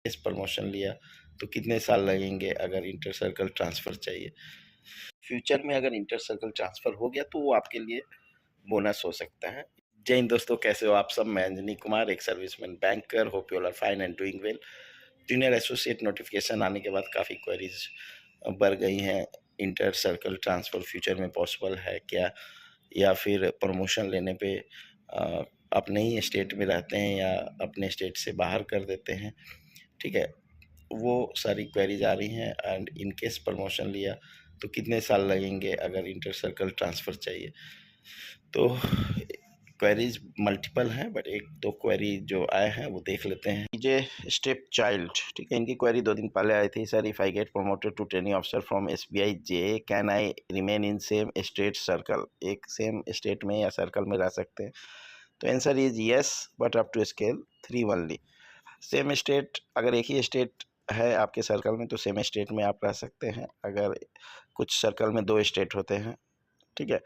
इस प्रमोशन लिया तो कितने साल लगेंगे अगर इंटर सर्कल ट्रांसफ़र चाहिए। फ्यूचर में अगर इंटर सर्कल ट्रांसफ़र हो गया तो वो आपके लिए बोनस हो सकता है। जय हिंद दोस्तों, कैसे हो आप सब? मैं अंजनी कुमार, एक serviceman banker. Hope you all are fine and doing well. Junior associate notification आने के बाद काफ़ी क्वेरीज बढ़ गई हैं। इंटर सर्कल ट्रांसफ़र फ्यूचर में पॉसिबल है क्या, या फिर प्रमोशन लेने पे अपने ही स्टेट में रहते हैं या अपने स्टेट से बाहर कर देते हैं। ठीक है, वो सारी क्वेरीज आ रही हैं। एंड इन केस प्रमोशन लिया तो कितने साल लगेंगे अगर इंटर सर्कल ट्रांसफ़र चाहिए। तो क्वेरीज मल्टीपल हैं, बट एक दो क्वेरी जो आए हैं वो देख लेते हैं। जे स्टेप चाइल्ड, ठीक है, इनकी क्वेरी 2 दिन पहले आई थी। Sir, if I get promoted to training officer from SBI जे, can I remain in same state circle? एक सेम स्टेट में या सर्कल में रह सकते हैं? तो answer is yes, but up to scale 3 only. Same state, अगर एक ही स्टेट है आपके सर्कल में तो सेम स्टेट में आप रह सकते हैं। अगर कुछ सर्कल में 2 स्टेट होते हैं, ठीक है,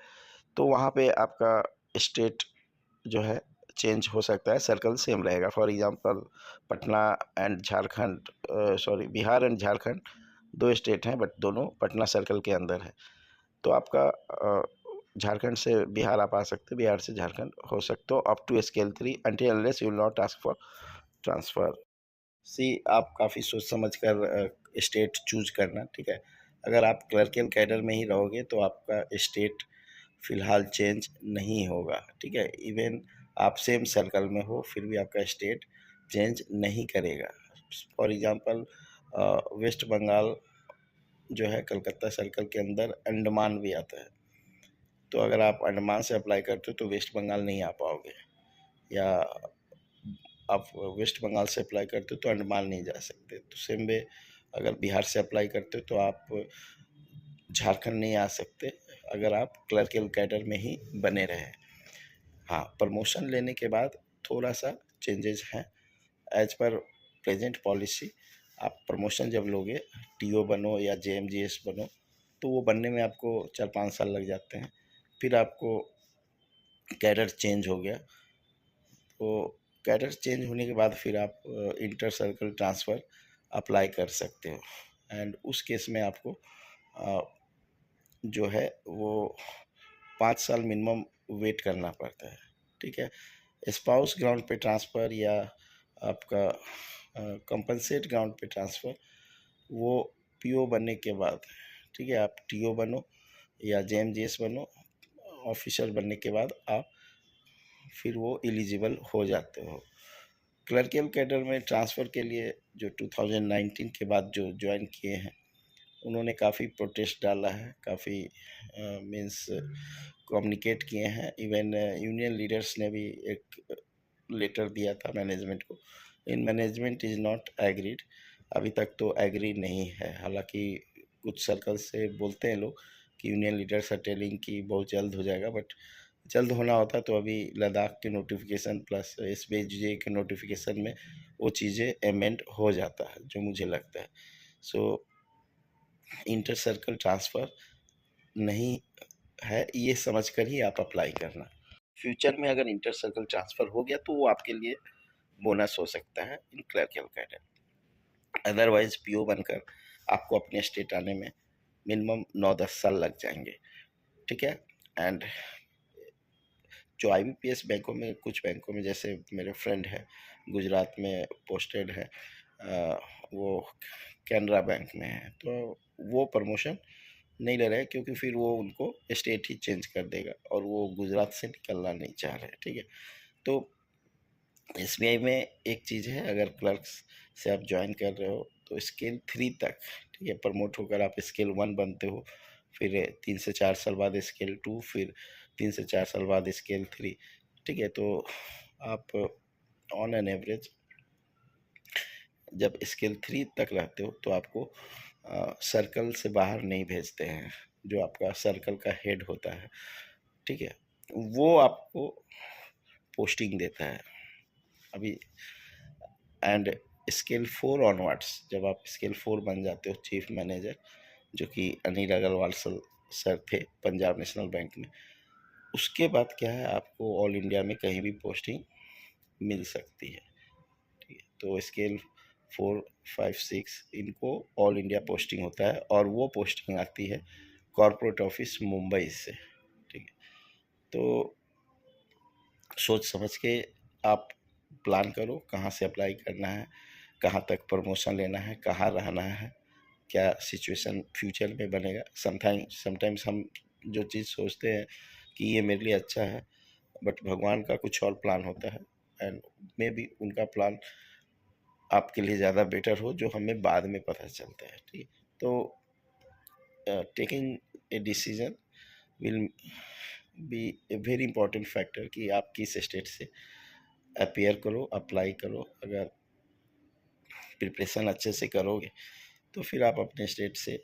तो वहाँ पे आपका स्टेट जो है चेंज हो सकता है, सर्कल सेम रहेगा। For example Patna and Jharkhand, sorry, Bihar and Jharkhand 2 state हैं, बट दोनों पटना सर्कल के अंदर है। तो आपका झारखंड से बिहार आप आ सकते, बिहार से झारखंड हो सकते हो up to scale 3 until unless you will not ask for transfer. आप काफ़ी सोच समझ कर स्टेट चूज करना, ठीक है। अगर आप क्लर्कियल कैडर में ही रहोगे तो आपका स्टेट फ़िलहाल चेंज नहीं होगा, ठीक है। इवन आप सेम सर्कल में हो फिर भी आपका स्टेट चेंज नहीं करेगा। फॉर एग्ज़ाम्पल वेस्ट बंगाल जो है कलकत्ता सर्कल के अंदर अंडमान भी आता है। तो अगर आप अंडमान से अप्लाई करते हो तो वेस्ट बंगाल नहीं आ पाओगे, या आप वेस्ट बंगाल से अप्लाई करते हो तो अंडमान नहीं जा सकते। तो सेम वे अगर बिहार से अप्लाई करते हो तो आप झारखंड नहीं आ सकते अगर आप क्लर्कियल कैडर में ही बने रहे। हाँ, प्रमोशन लेने के बाद थोड़ा सा चेंजेस हैं एज पर प्रेजेंट पॉलिसी। आप प्रमोशन जब लोगे, TO बनो या JMGS बनो, तो वो बनने में आपको 4-5 साल लग जाते हैं। फिर आपको कैडर चेंज हो गया तो कैडर चेंज होने के बाद फिर आप इंटर सर्कल ट्रांसफ़र अप्लाई कर सकते हो। एंड उस केस में आपको जो है वो 5 साल मिनिमम वेट करना पड़ता है, ठीक है। स्पाउस ग्राउंड पे ट्रांसफ़र या आपका कंपनसेट ग्राउंड पे ट्रांसफ़र, वो PO बनने के बाद, ठीक है, आप TO बनो या JMGS बनो, ऑफिसर बनने के बाद आप फिर वो एलिजिबल हो जाते हो। क्लर्कियल कैडर में ट्रांसफ़र के लिए जो 2019 के बाद जो ज्वाइन किए हैं उन्होंने काफ़ी प्रोटेस्ट डाला है, काफ़ी मीन्स कम्युनिकेट किए हैं। इवन यूनियन लीडर्स ने भी एक लेटर दिया था मैनेजमेंट को। In management is not agreed, अभी तक तो एग्री नहीं है। हालांकि कुछ सर्कल से बोलते हैं लोग कि यूनियन लीडर्स आर टेलिंग कि बहुत जल्द हो जाएगा, बट जल्द होना होता तो अभी लद्दाख के नोटिफिकेशन प्लस SBI के नोटिफिकेशन में वो चीज़ें एमेंड हो जाता है, जो मुझे लगता है। सो इंटर सर्कल ट्रांसफ़र नहीं है, ये समझकर ही आप अप्लाई करना। फ्यूचर में अगर इंटर सर्कल ट्रांसफ़र हो गया तो वो आपके लिए बोनस हो सकता है इन क्लर्कियल कैडर। अदरवाइज PO बनकर आपको अपने स्टेट आने में मिनिमम 9-10 साल लग जाएंगे, ठीक है। एंड जो IBPS बैंकों में, कुछ बैंकों में, जैसे मेरे फ्रेंड है गुजरात में पोस्टेड है, वो कैनरा बैंक में है, तो वो प्रमोशन नहीं ले रहे क्योंकि फिर वो उनको स्टेट ही चेंज कर देगा और वो गुजरात से निकलना नहीं चाह रहे, ठीक है। तो SBI में एक चीज़ है, अगर क्लर्क्स से आप ज्वाइन कर रहे हो तो स्केल 3 तक, ठीक है, प्रमोट होकर आप स्केल 1 बनते हो, फिर 3 से 4 साल बाद स्केल 2, फिर 3 से 4 साल बाद स्केल 3, ठीक है। तो आप ऑन एन एवरेज जब स्केल 3 तक रहते हो तो आपको सर्कल से बाहर नहीं भेजते हैं। जो आपका सर्कल का हेड होता है, ठीक है, वो आपको पोस्टिंग देता है अभी। एंड स्केल 4 ऑनवर्ड्स, जब आप स्केल 4 बन जाते हो चीफ मैनेजर, जो कि अनिल अग्रवाल सर थे पंजाब नेशनल बैंक में, उसके बाद क्या है, आपको ऑल इंडिया में कहीं भी पोस्टिंग मिल सकती है, ठीक है। तो स्केल 4, 5, 6 इनको ऑल इंडिया पोस्टिंग होता है, और वो पोस्टिंग आती है कॉरपोरेट ऑफिस मुंबई से। ठीक है, तो सोच समझ के आप प्लान करो कहाँ से अप्लाई करना है, कहाँ तक प्रमोशन लेना है, कहाँ रहना है, क्या सिचुएशन फ्यूचर में बनेगा। समटाइम्स हम जो चीज़ सोचते हैं कि ये मेरे लिए अच्छा है, बट भगवान का कुछ और प्लान होता है, एंड मे बी उनका प्लान आपके लिए ज़्यादा बेटर हो, जो हमें बाद में पता चलता है। ठीक है, तो taking a decision will be a very important factor कि आप किस स्टेट से अपीयर करो, अप्लाई करो। अगर प्रिपरेशन अच्छे से करोगे तो फिर आप अपने स्टेट से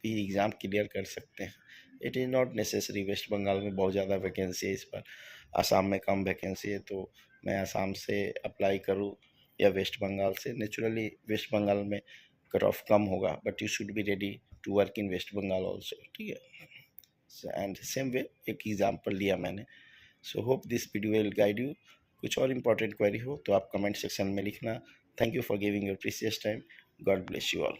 भी एग्ज़ाम क्लियर कर सकते हैं। It is not necessary West Bengal में बहुत ज़्यादा वैकेंसी है इस बार, आसाम में कम वैकेंसी है, तो मैं आसाम से अप्लाई करूँ या वेस्ट बंगाल से। नेचुरली वेस्ट बंगाल में कट ऑफ कम होगा, but you should be ready to work in West Bengal also. ठीक है, एंड सेम वे एक एग्जाम्पल लिया मैंने। So hope this video will guide you. कुछ और इंपॉर्टेंट क्वेरी हो तो आप कमेंट सेक्शन में लिखना। Thank you for giving your precious time. God bless you all.